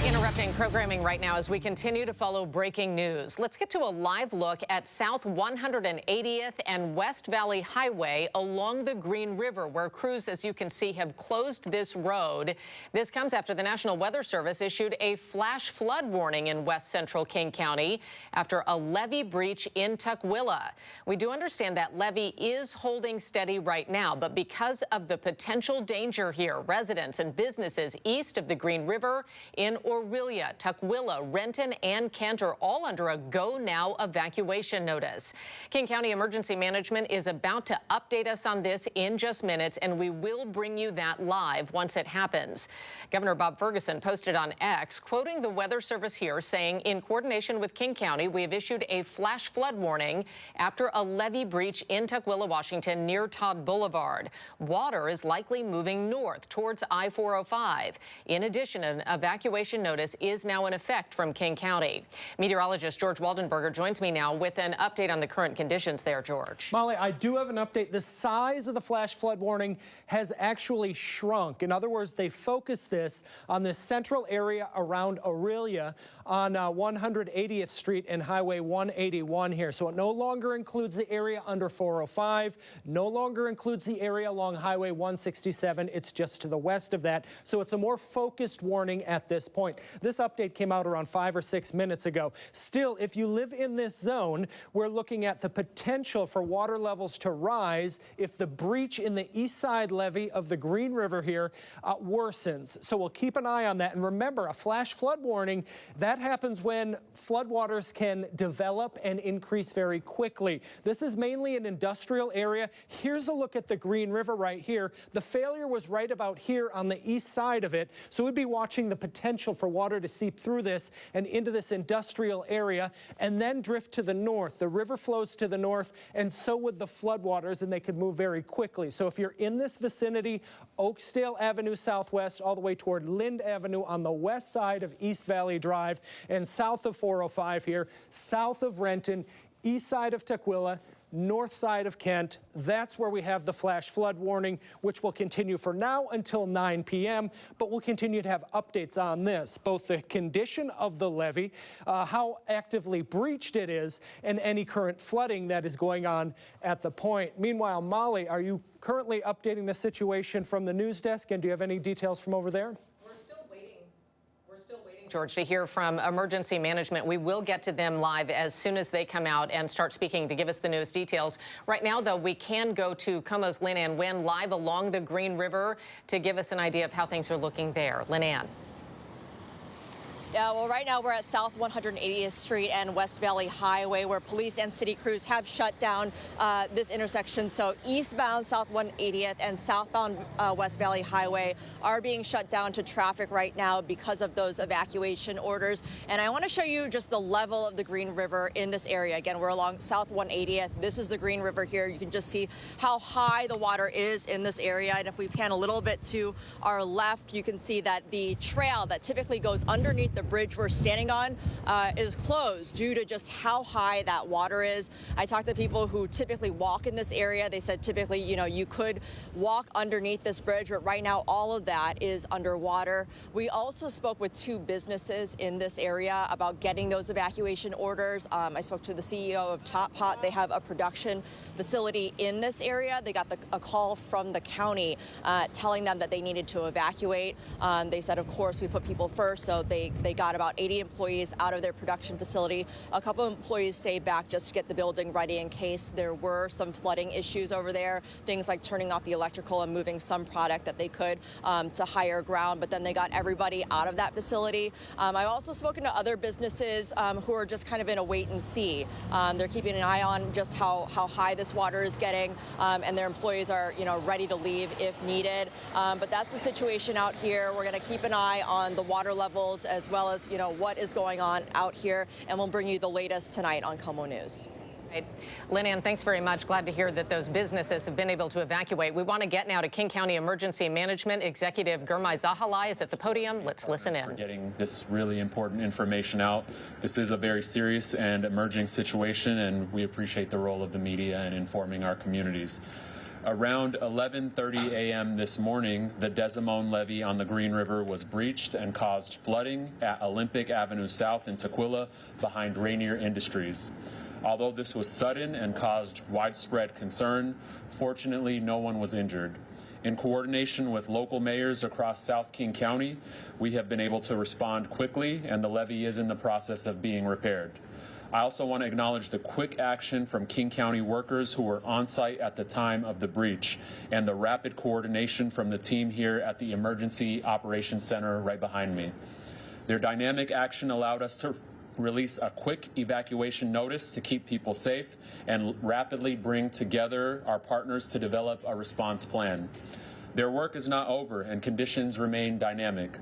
Interrupting programming right now as we continue to follow breaking news. Let's get to a live look at South 180th and West Valley Highway along the Green River, where crews, as you can see, have closed this road. This comes after the National Weather Service issued a flash flood warning in west central King County after a levee breach in Tukwila. We do understand that levee is holding steady right now, but because of the potential danger here, residents and businesses east of the Green River in Aurelia, Tukwila, Renton, and Kent are all under a go-now evacuation notice. King County Emergency Management is about to update us on this in just minutes, and we will bring you that live once it happens. Governor Bob Ferguson posted on X, quoting the Weather Service here, saying, in coordination with King County, we have issued a flash flood warning after a levee breach in Tukwila, Washington, near Todd Boulevard. Water is likely moving north towards I-405. In addition, an evacuation notice is now in effect from King County. Meteorologist George Waldenberger joins me now with an update on the current conditions there, George. Molly, I do have an update. The size of the flash flood warning has actually shrunk. In other words, they focused this on this central area around Aurelia on 180th Street and Highway 181 here. So it no longer includes the area under 405, no longer includes the area along Highway 167. It's just to the west of that. So it's a more focused warning at this point. This update came out around 5 or 6 minutes ago. Still, if you live in this zone, we're looking at the potential for water levels to rise if the breach in the east side levee of the Green River here worsens. So we'll keep an eye on that. And remember, a flash flood warning, that happens when floodwaters can develop and increase very quickly. This is mainly an industrial area. Here's a look at the Green River right here. The failure was right about here on the east side of it. So we'd be watching the potential for water to seep through this and into this industrial area and then drift to the north. The river flows to the north, and so would the floodwaters, and they could move very quickly. So if you're in this vicinity, Oakdale Avenue Southwest all the way toward Lind Avenue on the west side of East Valley Drive and south of 405 here, south of Renton, east side of Tukwila, north side of Kent, that's where we have the flash flood warning, which will continue for now until 9 p.m., but we'll continue to have updates on this, both the condition of the levee, how actively breached it is, and any current flooding that is going on at the point. Meanwhile, Molly, are you currently updating the situation from the news desk, and do you have any details from over there? We're still waiting, George, to hear from Emergency Management. We will get to them live as soon as they come out and start speaking to give us the newest details. Right now, though, we can go to KOMO's Lynn Ann Wynn live along the Green River to give us an idea of how things are looking there. Lynn Ann. Yeah, well, right now we're at South 180th Street and West Valley Highway, where police and city crews have shut down this intersection. So eastbound South 180th and southbound West Valley Highway are being shut down to traffic right now because of those evacuation orders. And I want to show you just the level of the Green River in this area. Again, we're along South 180th. This is the Green River here. You can just see how high the water is in this area. And if we pan a little bit to our left, you can see that the trail that typically goes underneath the bridge we're standing on is closed due to just how high that water is. I talked to people who typically walk in this area. They said typically, you know, you could walk underneath this bridge, but right now all of that is underwater. We also spoke with 2 businesses in this area about getting those evacuation orders. I spoke to the CEO of Top Pot. They have a production facility in this area. They got a call from the county telling them that they needed to evacuate. They said, of course, we put people first, so they got about 80 employees out of their production facility. A couple of employees stayed back just to get the building ready in case there were some flooding issues over there, things like turning off the electrical and moving some product that they could to higher ground, but then they got everybody out of that facility. I've also spoken to other businesses who are just kind of in a wait and see. They're keeping an eye on just how high this water is getting, and their employees are, you know, ready to leave if needed. But that's the situation out here. We're going to keep an eye on the water levels as well as, you know, what is going on out here, and we'll bring you the latest tonight on KOMO News. Right. Lynn Ann, thanks very much. Glad to hear that those businesses have been able to evacuate. We want to get now to King County Emergency Management. Executive Gurmai Zahalai is at the podium. Let's listen in. For getting this really important information out. This is a very serious and emerging situation, and we appreciate the role of the media in informing our communities. Around 11:30 a.m. this morning, the Desamone levee on the Green River was breached and caused flooding at Olympic Avenue South in Tukwila behind Rainier Industries. Although this was sudden and caused widespread concern, fortunately no one was injured. In coordination with local mayors across South King County, we have been able to respond quickly, and the levee is in the process of being repaired. I also want to acknowledge the quick action from King County workers who were on site at the time of the breach and the rapid coordination from the team here at the Emergency Operations Center right behind me. Their dynamic action allowed us to release a quick evacuation notice to keep people safe and rapidly bring together our partners to develop a response plan. Their work is not over and conditions remain dynamic.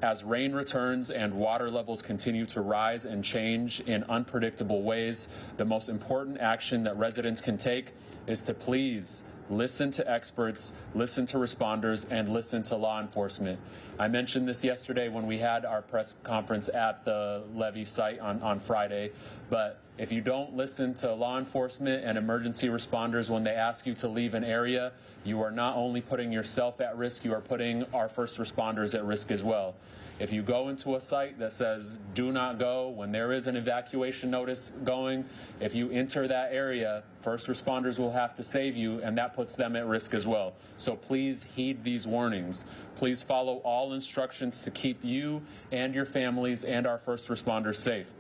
As rain returns and water levels continue to rise and change in unpredictable ways, the most important action that residents can take is to please listen to experts, listen to responders, and listen to law enforcement. I mentioned this yesterday when we had our press conference at the levee site on Friday, but if you don't listen to law enforcement and emergency responders when they ask you to leave an area, you are not only putting yourself at risk, you are putting our first responders at risk as well. If you go into a site that says do not go when there is an evacuation notice going, if you enter that area, first responders will have to save you, and that puts them at risk as well. So please heed these warnings. Please follow all instructions to keep you and your families and our first responders safe.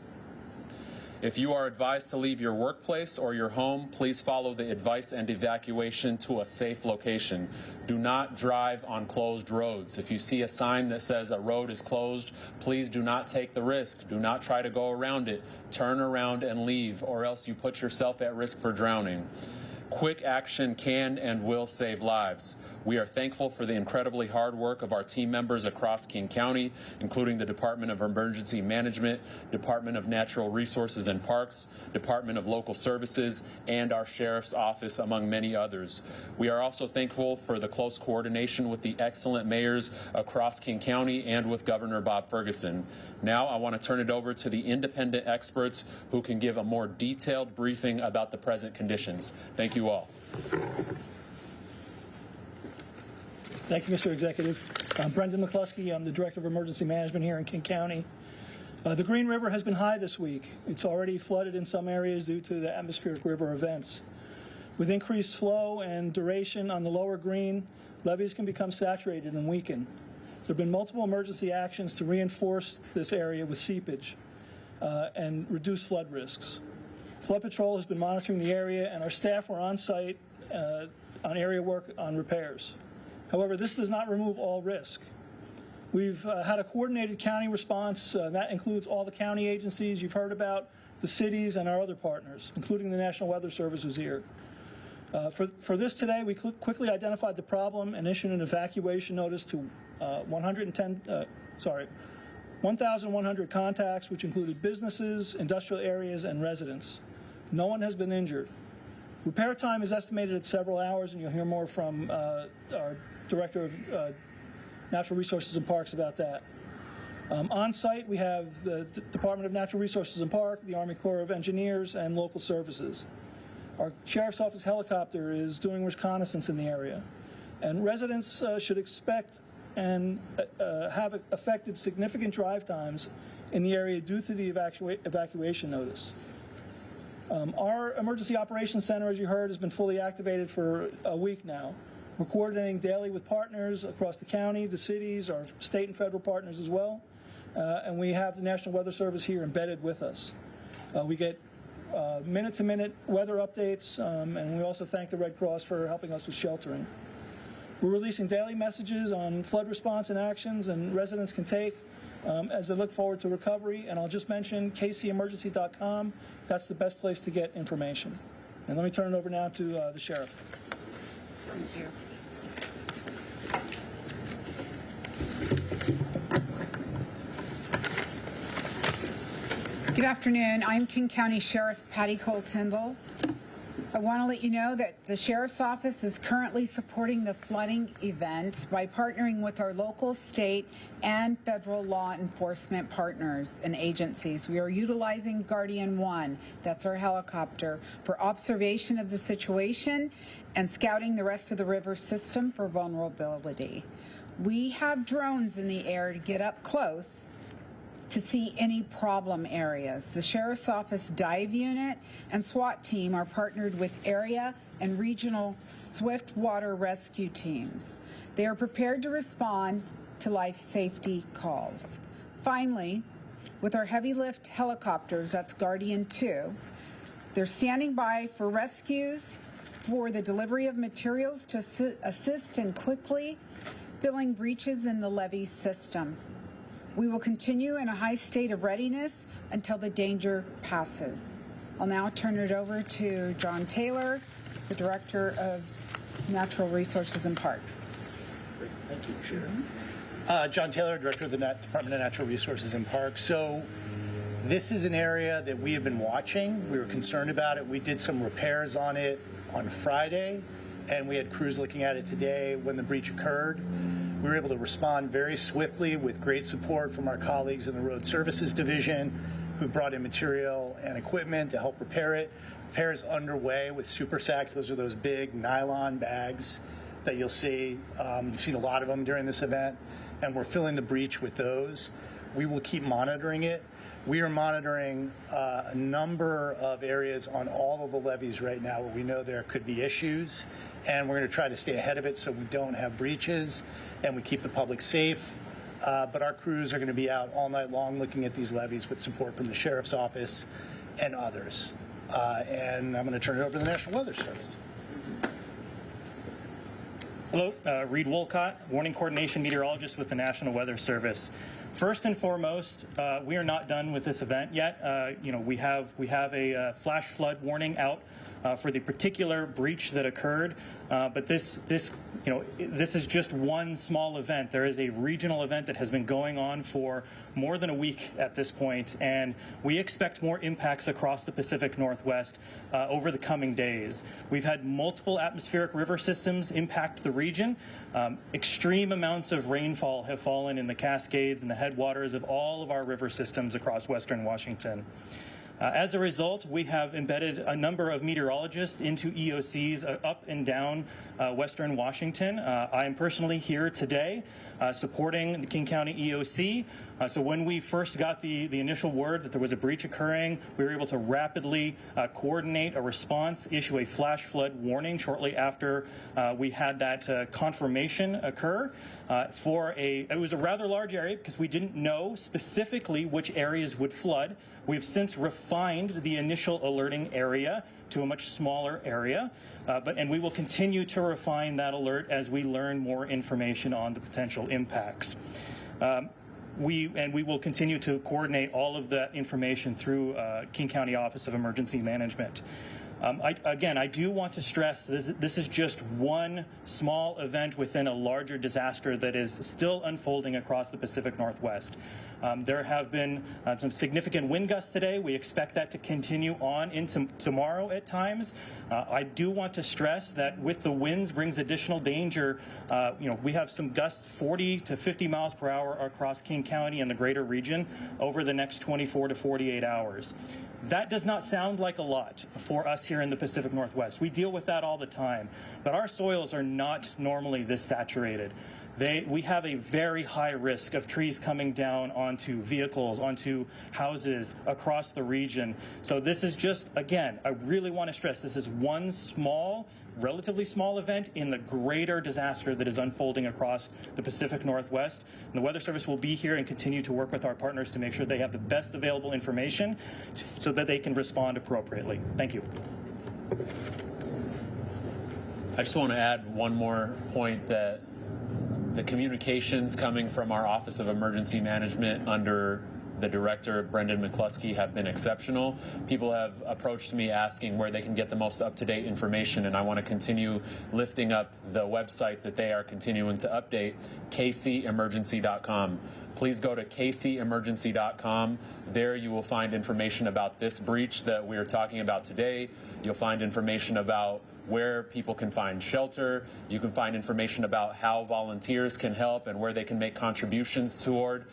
If you are advised to leave your workplace or your home, please follow the advice and evacuation to a safe location. Do not drive on closed roads. If you see a sign that says a road is closed, please do not take the risk. Do not try to go around it. Turn around and leave, or else you put yourself at risk for drowning. Quick action can and will save lives. We are thankful for the incredibly hard work of our team members across King County, including the Department of Emergency Management, Department of Natural Resources and Parks, Department of Local Services, and our Sheriff's Office, among many others. We are also thankful for the close coordination with the excellent mayors across King County and with Governor Bob Ferguson. Now I want to turn it over to the independent experts who can give a more detailed briefing about the present conditions. Thank you all. Thank you, Mr. Executive. I'm Brendan McCluskey. I'm the Director of Emergency Management here in King County. The Green River has been high this week. It's already flooded in some areas due to the atmospheric river events. With increased flow and duration on the lower Green, levees can become saturated and weaken. There have been multiple emergency actions to reinforce this area with seepage and reduce flood risks. Flood Patrol has been monitoring the area, and our staff were on site on area work on repairs. However, this does not remove all risk. We've had a coordinated county response. That includes all the county agencies you've heard about, the cities, and our other partners, including the National Weather Service who's here. For this today, we quickly identified the problem and issued an evacuation notice to 1,100 contacts, which included businesses, industrial areas, and residents. No one has been injured. Repair time is estimated at several hours, and you'll hear more from our Director of Natural Resources and Parks about that. On site, we have the Department of Natural Resources and Parks, the Army Corps of Engineers, and local services. Our Sheriff's Office helicopter is doing reconnaissance in the area. And residents should expect and have affected significant drive times in the area due to the evacuation notice. Our Emergency Operations Center, as you heard, has been fully activated for a week now. We're coordinating daily with partners across the county, the cities, our state and federal partners as well. And we have the National Weather Service here embedded with us. We get minute-to-minute weather updates, and we also thank the Red Cross for helping us with sheltering. We're releasing daily messages on flood response and actions and residents can take as they look forward to recovery. And I'll just mention kcemergency.com. That's the best place to get information. And let me turn it over now to the Sheriff. Thank you. Good afternoon. I'm King County Sheriff Patty Cole Tyndall. I want to let you know that the Sheriff's Office is currently supporting the flooding event by partnering with our local, state, and federal law enforcement partners and agencies. We are utilizing Guardian 1, that's our helicopter, for observation of the situation and scouting the rest of the river system for vulnerability. We have drones in the air to get up close to see any problem areas. The Sheriff's Office Dive Unit and SWAT team are partnered with area and regional swift water rescue teams. They are prepared to respond to life safety calls. Finally, with our heavy lift helicopters, that's Guardian 2, they're standing by for rescues, for the delivery of materials to assist in quickly filling breaches in the levee system. We will continue in a high state of readiness until the danger passes. I'll now turn it over to John Taylor, the Director of Natural Resources and Parks. Great. Thank you, Chair. John Taylor, Director of the Department of Natural Resources and Parks. So this is an area that we have been watching. We were concerned about it. We did some repairs on it on Friday, and we had crews looking at it today when the breach occurred. We were able to respond very swiftly with great support from our colleagues in the Road Services Division, who brought in material and equipment to help repair it. Repair is underway with super sacks. Those are those big nylon bags that you'll see. You've seen a lot of them during this event, and we're filling the breach with those. We will keep monitoring it. We are monitoring a number of areas on all of the levees right now where we know there could be issues, and we're going to try to stay ahead of it so we don't have breaches and we keep the public safe. But our crews are going to be out all night long looking at these levees with support from the Sheriff's Office and others. And I'm going to turn it over to the National Weather Service. Hello, Reed Wolcott, Warning Coordination Meteorologist with the National Weather Service. First and foremost, we are not done with this event yet. We have a flash flood warning out for the particular breach that occurred, but this is just one small event. There is a regional event that has been going on for more than a week at this point, and we expect more impacts across the Pacific Northwest over the coming days. We've had multiple atmospheric river systems impact the region. Extreme amounts of rainfall have fallen in the Cascades and the headwaters of all of our river systems across western Washington. As a result, we have embedded a number of meteorologists into EOCs up and down western Washington. I am personally here today supporting the King County EOC. So when we first got the initial word that there was a breach occurring, we were able to rapidly coordinate a response, issue a flash flood warning shortly after we had that confirmation occur. It was a rather large area because we didn't know specifically which areas would flood. We've since refined the initial alerting area to a much smaller area, and we will continue to refine that alert as we learn more information on the potential impacts. We will continue to coordinate all of that information through King County Office of Emergency Management. I do want to stress this is just one small event within a larger disaster that is still unfolding across the Pacific Northwest. There have been some significant wind gusts today. We expect that to continue on into tomorrow at times. I do want to stress that with the winds brings additional danger. We have some gusts 40 to 50 miles per hour across King County and the greater region over the next 24 to 48 hours. That does not sound like a lot for us here in the Pacific Northwest. We deal with that all the time, but our soils are not normally this saturated. We have a very high risk of trees coming down onto vehicles, onto houses across the region. So this is just, again, I really want to stress this is one relatively small event in the greater disaster that is unfolding across the Pacific Northwest. And the Weather Service will be here and continue to work with our partners to make sure they have the best available information so that they can respond appropriately. Thank you. I just want to add one more point that the communications coming from our Office of Emergency Management under the director, Brendan McCluskey, have been exceptional. People have approached me asking where they can get the most up-to-date information, and I want to continue lifting up the website that they are continuing to update, kcemergency.com. Please go to kcemergency.com. There you will find information about this breach that we are talking about today. You'll find information about where people can find shelter. You can find information about how volunteers can help and where they can make contributions toward.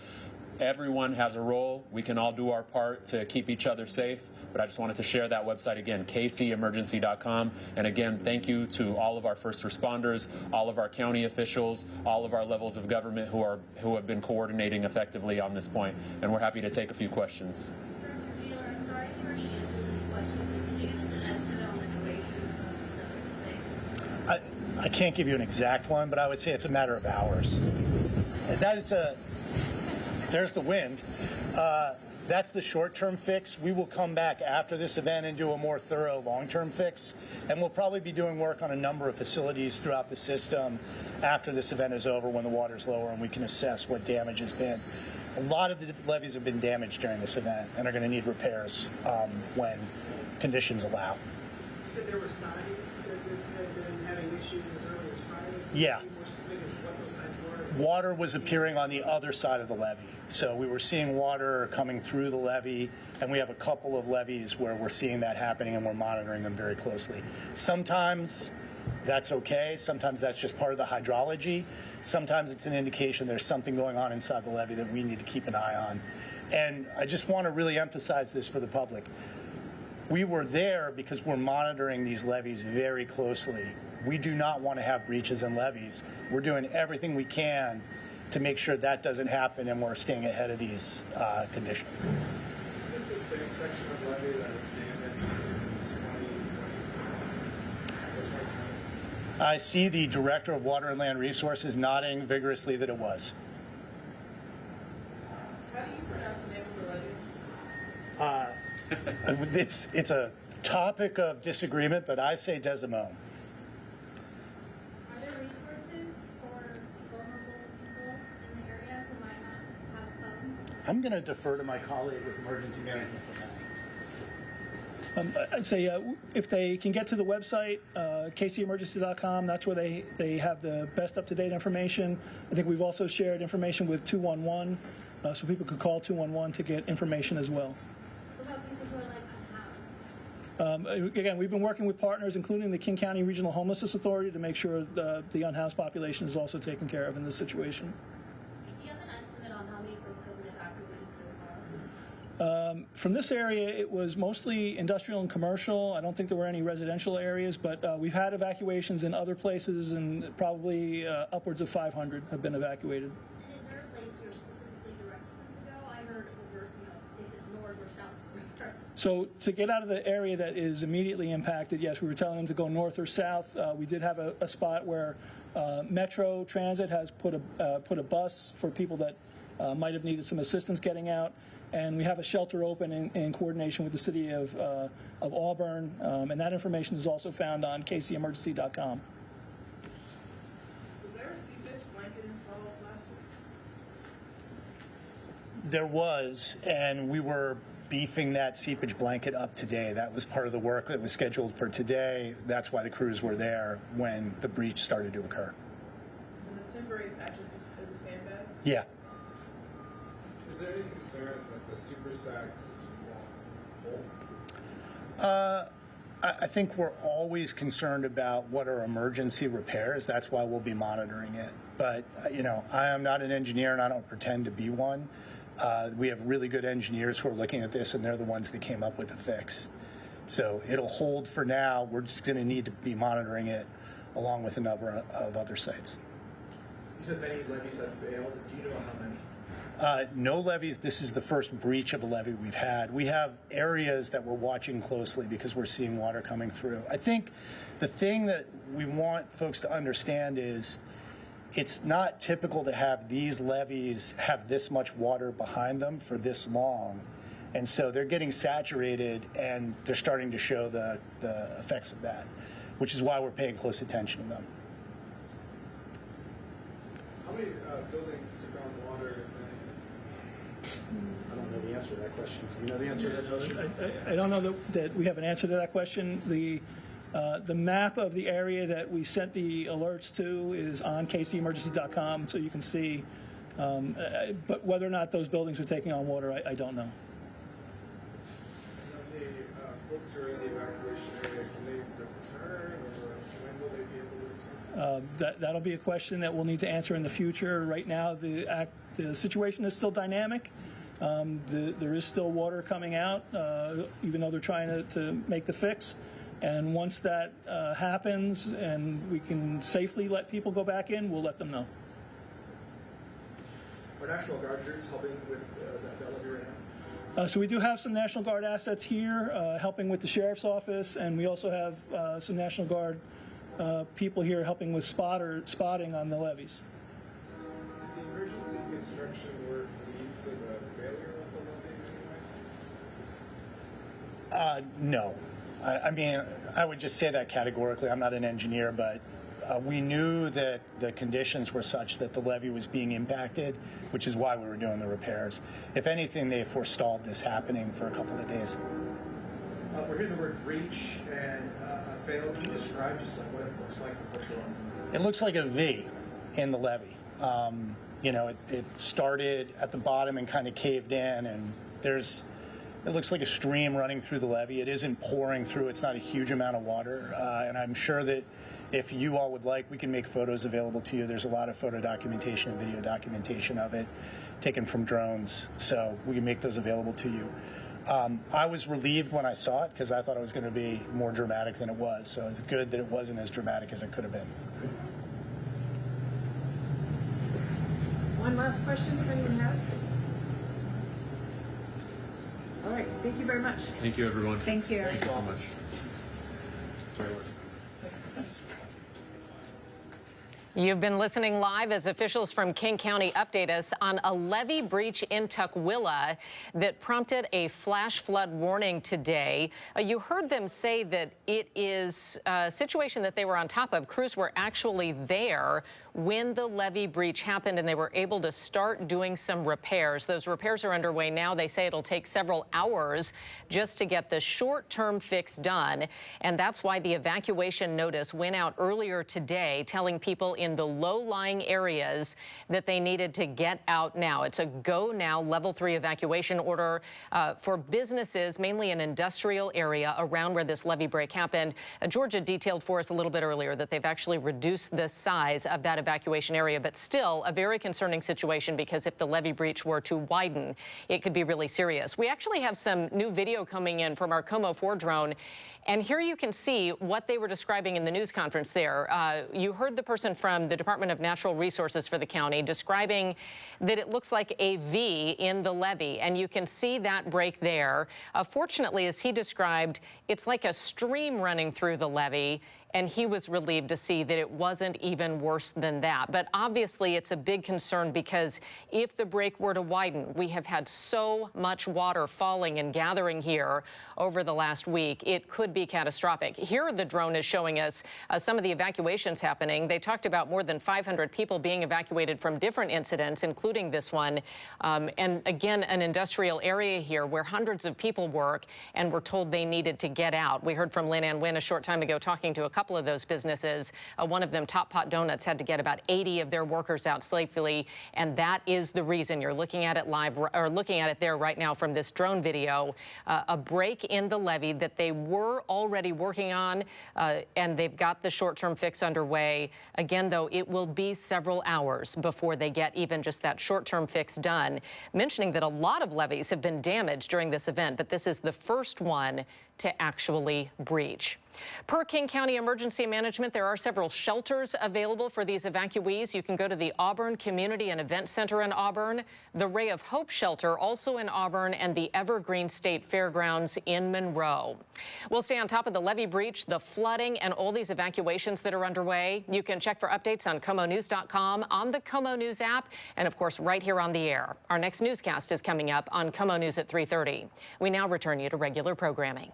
Everyone has a role. We can all do our part to keep each other safe, but I just wanted to share that website again, kcemergency.com. And again, thank you to all of our first responders, all of our county officials, all of our levels of government who have been coordinating effectively on this point. And we're happy to take a few questions. I can't give you an exact one, but I would say it's a matter of hours. There's the wind. That's the short-term fix. We will come back after this event and do a more thorough long-term fix. And we'll probably be doing work on a number of facilities throughout the system after this event is over, when the water's lower and we can assess what damage has been. A lot of the levees have been damaged during this event and are going to need repairs when conditions allow. You said there were signs that this had been having issues as early as Friday? Yeah. Can you be more specific as to what those signs were? Water was appearing on the other side of the levee. So we were seeing water coming through the levee, and we have a couple of levees where we're seeing that happening and we're monitoring them very closely. Sometimes that's okay. Sometimes that's just part of the hydrology. Sometimes it's an indication there's something going on inside the levee that we need to keep an eye on. And I just want to really emphasize this for the public. We were there because we're monitoring these levees very closely. We do not want to have breaches in levees. We're doing everything we can to make sure that doesn't happen, and we're staying ahead of these conditions. Is this the same section of levee that is damaged in 2020? I see the Director of Water and Land Resources nodding vigorously that it was. How do you pronounce the name of the levee? It's a topic of disagreement, but I say Desamone. Are there resources for vulnerable people in the area who might not have a phone? I'm going to defer to my colleague with emergency management for that. I'd say if they can get to the website, kcemergency.com, that's where they have the best up-to-date information. I think we've also shared information with 211, so people could call 211 to get information as well. What about people who are like unhoused? Again, we've been working with partners, including the King County Regional Homelessness Authority, to make sure the unhoused population is also taken care of in this situation. Do you have an estimate on how many folks have been evacuated so far? From this area, it was mostly industrial and commercial. I don't think there were any residential areas, but we've had evacuations in other places, and probably upwards of 500 have been evacuated. And is there a place you're specifically directing them to go? I heard over, is it north or south? So to get out of the area that is immediately impacted, yes, we were telling them to go north or south. We did have a spot where Metro Transit has put a bus for people that might have needed some assistance getting out. And we have a shelter open in coordination with the city of Auburn, and that information is also found on kcemergency.com. Was there a seepage blanket installed last week? There was, and we were beefing that seepage blanket up today. That was part of the work that was scheduled for today. That's why the crews were there when the breach started to occur. And the temporary patches as a sandbag? Yeah. Is there any concern that the super sacks won't hold? I think we're always concerned about what are emergency repairs. That's why we'll be monitoring it. But, I am not an engineer and I don't pretend to be one. We have really good engineers who are looking at this, and they're the ones that came up with the fix. So it'll hold for now. We're just going to need to be monitoring it along with a number of other sites. You said many levees have failed. Do you know how many? No levees. This is the first breach of a levee we've had. We have areas that we're watching closely because we're seeing water coming through. I think the thing that we want folks to understand is it's not typical to have these levees have this much water behind them for this long. And so they're getting saturated and they're starting to show the effects of that, which is why we're paying close attention to them. How many buildings took on water? I don't know answer to that question. Do you know the answer to that question? I don't know that we have an answer to that question. The map of the area that we sent the alerts to is on kcemergency.com, so you can see. But whether or not those buildings are taking on water, I don't know. The folks who are in the evacuation area, can they return, or when will they be able to return? That'll be a question that we'll need to answer in the future. Right now, the situation is still dynamic. There is still water coming out, even though they're trying to make the fix. And once that happens and we can safely let people go back in, we'll let them know. Are National Guard troops helping with that levee right now? So we do have some National Guard assets here helping with the Sheriff's Office, and we also have some National Guard people here helping with spotting on the levees. Did the emergency construction work lead to the failure of the levee? No. I mean, I would just say that categorically. I'm not an engineer, but we knew that the conditions were such that the levee was being impacted, which is why we were doing the repairs. If anything, they forestalled this happening for a couple of days. We're hearing the word breach and failed. Can you describe just what it looks like for folks? It looks like a V in the levee. You know, it started at the bottom and kind of caved in, and it looks like a stream running through the levee. It isn't pouring through. It's not a huge amount of water. And I'm sure that if you all would like, we can make photos available to you. There's a lot of photo documentation and video documentation of it taken from drones. So we can make those available to you. I was relieved when I saw it because I thought it was going to be more dramatic than it was. So it's good that it wasn't as dramatic as it could have been. One last question, if anyone has. All right, thank you very much. Thank you, everyone. Thank you. Thank you so much. You've been listening live as officials from King County update us on a levee breach in Tukwila that prompted a flash flood warning today. You heard them say that it is a situation that they were on top of. Crews were actually there when the levee breach happened, and they were able to start doing some repairs. Those repairs are underway now. They say it'll take several hours just to get the short-term fix done, and that's why the evacuation notice went out earlier today, telling people in the low-lying areas that they needed to get out now. It's a go now level 3 evacuation order for businesses, mainly an industrial area around where this levee break happened. Georgia detailed for us a little bit earlier that they've actually reduced the size of that evacuation area, but still a very concerning situation because if the levee breach were to widen, it could be really serious. We actually have some new video coming in from our KOMO 4 drone. And here you can see what they were describing in the news conference there. You heard the person from the Department of Natural Resources for the county describing that it looks like a V in the levee, and you can see that break there. Fortunately, as he described, it's like a stream running through the levee, and he was relieved to see that it wasn't even worse than that. But obviously, it's a big concern because if the break were to widen, we have had so much water falling and gathering here over the last week, it could be catastrophic. Here, the drone is showing us some of the evacuations happening. They talked about more than 500 people being evacuated from different incidents, including this one. And again, an industrial area here where hundreds of people work and were told they needed to get out. We heard from Lynn Ann Wynn a short time ago talking to a couple of those businesses. One of them, Top Pot Donuts, had to get about 80 of their workers out safely, and that is the reason you're looking at it live, or looking at it there right now from this drone video. A break in the levee that they were already working on, and they've got the short-term fix underway. Again, though, it will be several hours before they get even just that short-term fix done. Mentioning that a lot of levees have been damaged during this event, but this is the first one to actually breach. Per King County Emergency Management, there are several shelters available for these evacuees. You can go to the Auburn Community and Event Center in Auburn, the Ray of Hope Shelter also in Auburn, and the Evergreen State Fairgrounds in Monroe. We'll stay on top of the levee breach, the flooding, and all these evacuations that are underway. You can check for updates on KOMOnews.com, on the KOMO News app, and of course right here on the air. Our next newscast is coming up on KOMO News at 3:30. We now return you to regular programming.